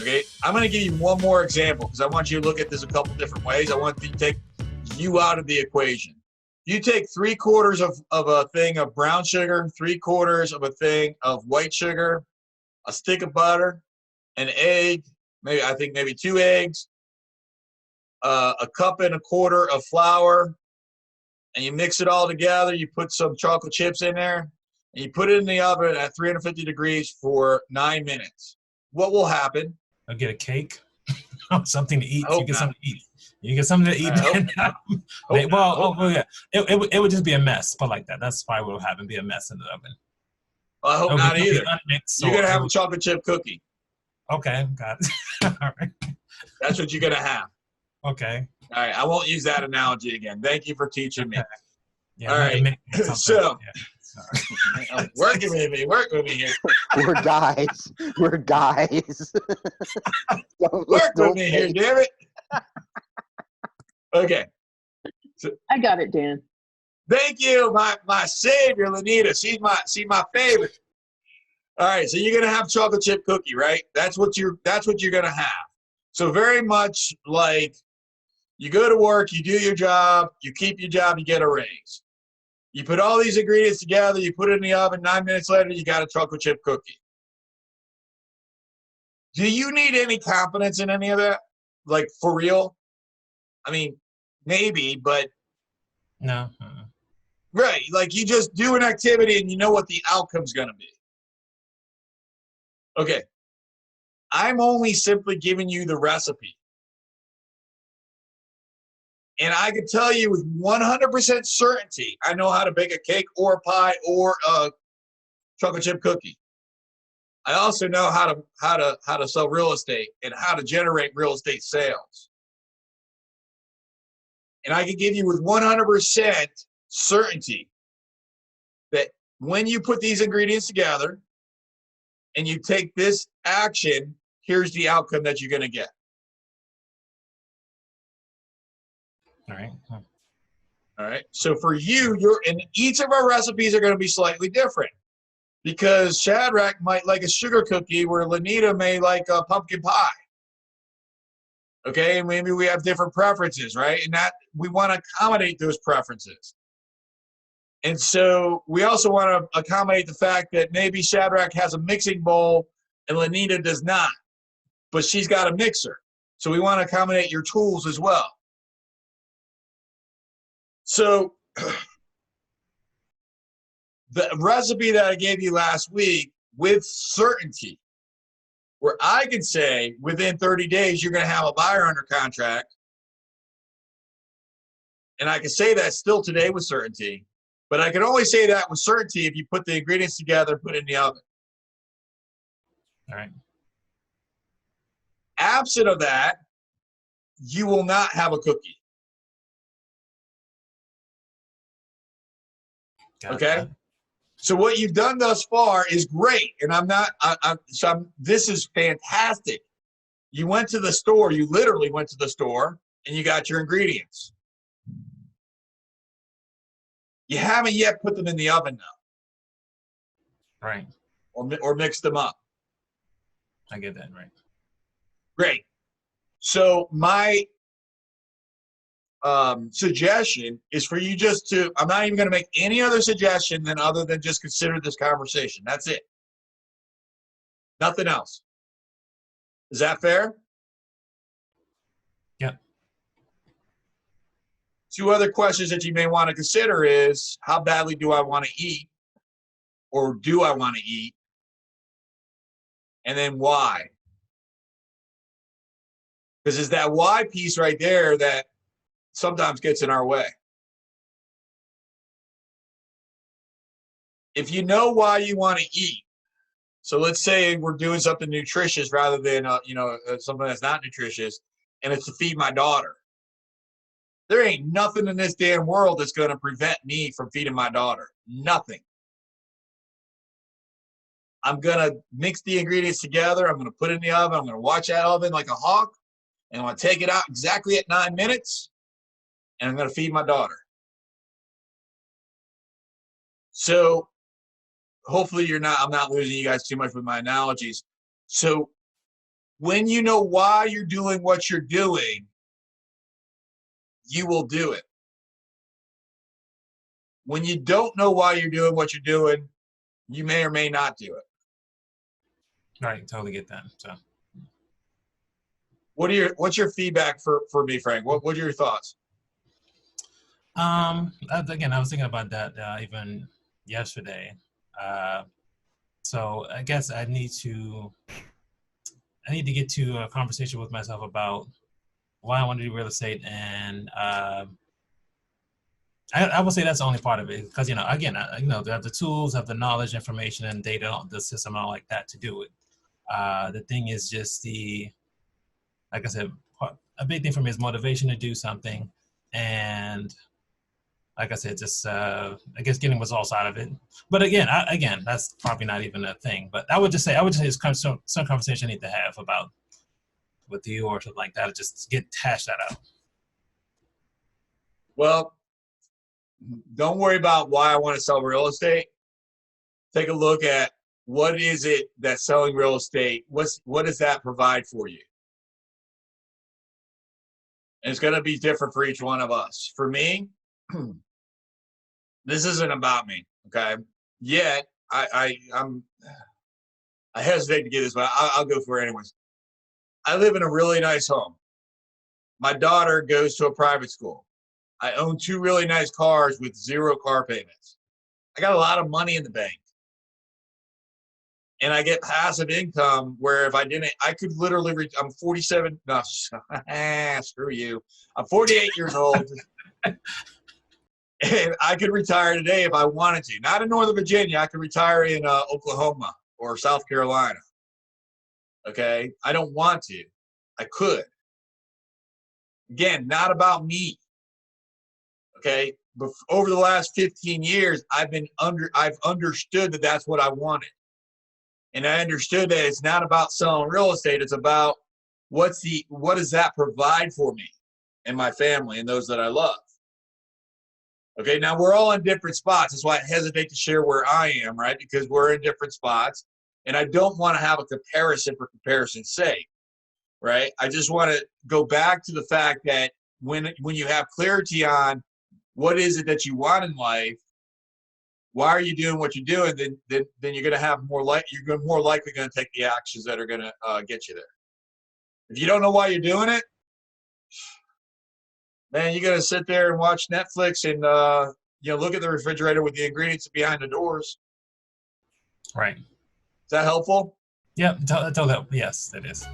Okay, I'm going to give you one more example because I want you to look at this a couple different ways. I want you to take you out of the equation. You take 3/4 of a thing of brown sugar, 3/4 of a thing of white sugar, a stick of butter, an egg, maybe 2 eggs, 1.25 cups of flour, and you mix it all together. You put some chocolate chips in there, and you put it in the oven at 350 degrees for 9 minutes. What will happen? I'll get a cake, something to eat. I hope You get not. something to eat. You get something to eat. It would just be a mess. Put like that. That's probably what will happen. Be a mess in the oven. Well, I hope not either. Unmixed, you're gonna have a chocolate chip cookie. Okay, got it. All right. That's what you're gonna have. Okay. All right. I won't use that analogy again. Thank you for teaching me. Yeah, all right. So. Yeah. Work with me here. We're guys. We're guys. Work with me here, damn it. Okay. So, I got it, Dan. Thank you, my savior, Lanita. She's my favorite. All right, so you're gonna have chocolate chip cookie, right? That's what you're gonna have. So very much like you go to work, you do your job, you keep your job, you get a raise. You put all these ingredients together, you put it in the oven, 9 minutes later, you got a chocolate chip cookie. Do you need any confidence in any of that? Like, for real? I mean, maybe, but... No. Right, like you just do an activity and you know what the outcome's going to be. Okay. I'm only simply giving you the recipe. And I can tell you with 100% certainty, I know how to bake a cake or a pie or a chocolate chip cookie. I also know how to sell real estate and how to generate real estate sales. And I can give you with 100% certainty that when you put these ingredients together and you take this action, here's the outcome that you're going to get. All right. All right. So for you, and each of our recipes are going to be slightly different because Shadrach might like a sugar cookie where Lanita may like a pumpkin pie. Okay. And maybe we have different preferences, right? And that we want to accommodate those preferences. And so we also want to accommodate the fact that maybe Shadrach has a mixing bowl and Lanita does not, but she's got a mixer. So we want to accommodate your tools as well. So the recipe that I gave you last week with certainty, where I can say within 30 days, you're going to have a buyer under contract. And I can say that still today with certainty, but I can only say that with certainty if you put the ingredients together, put it in the oven. All right. Absent of that, you will not have a cookie. Okay. So what you've done thus far is great, and this is fantastic. You went to the store. You literally went to the store, and you got your ingredients. You haven't yet put them in the oven though. Right. Or mixed them up. I get that, right. Great. So my suggestion is for you just to, I'm not even going to make any other suggestion other than just consider this conversation. That's it. Nothing else. Is that fair? Yeah. 2 other questions that you may want to consider is, how badly do I want to eat? Or do I want to eat? And then why? Because it's that why piece right there that sometimes gets in our way. If you know why you want to eat, so let's say we're doing something nutritious rather than something that's not nutritious, and it's to feed my daughter. There ain't nothing in this damn world that's going to prevent me from feeding my daughter. Nothing. I'm going to mix the ingredients together. I'm going to put it in the oven. I'm going to watch that oven like a hawk, and I'm going to take it out exactly at 9 minutes. And I'm going to feed my daughter. So hopefully I'm not losing you guys too much with my analogies. So When you know why you're doing what you're doing, you will do it. When you don't know why you're doing what you're doing, you may or may not do it. Right, totally get that. So, What's your feedback for me, Frank? What are your thoughts? again, I was thinking about that even yesterday. So I guess I need to get to a conversation with myself about why I want to do real estate, and I would say that's the only part of it, because again, they have the tools, have the knowledge, information, and data, the system, and all like that to do it. The thing is just like I said, a big thing for me is motivation to do something, and like I said, just I guess getting results out of it. But again, that's probably not even a thing. But I would just say it's kind of some conversation I need to have about with you or something like that. Just hash that out. Well, don't worry about why I want to sell real estate. Take a look at what is it that selling real estate, what does that provide for you? And it's going to be different for each one of us. For me, this isn't about me, okay? Yet, I hesitate to get this, but I'll go for it anyways. I live in a really nice home. My daughter goes to a private school. I own 2 really nice cars with 0 car payments. I got a lot of money in the bank. And I get passive income where if I didn't, I could literally, I'm 47, no, screw you. I'm 48 years old. And I could retire today if I wanted to. Not in Northern Virginia. I could retire in Oklahoma or South Carolina. Okay? I don't want to. I could. Again, not about me. Okay? But over the last 15 years, I've understood that that's what I wanted. And I understood that it's not about selling real estate. It's about what does that provide for me and my family and those that I love. Okay, now we're all in different spots. That's why I hesitate to share where I am, right? Because we're in different spots. And I don't want to have a comparison for comparison's sake, right? I just want to go back to the fact that when you have clarity on what is it that you want in life, why are you doing what you're doing, then you're going to have more likely going to take the actions that are going to get you there. If you don't know why you're doing it, man, you're going to sit there and watch Netflix and look at the refrigerator with the ingredients behind the doors. Right. Is that helpful? Yep. Yes, it is.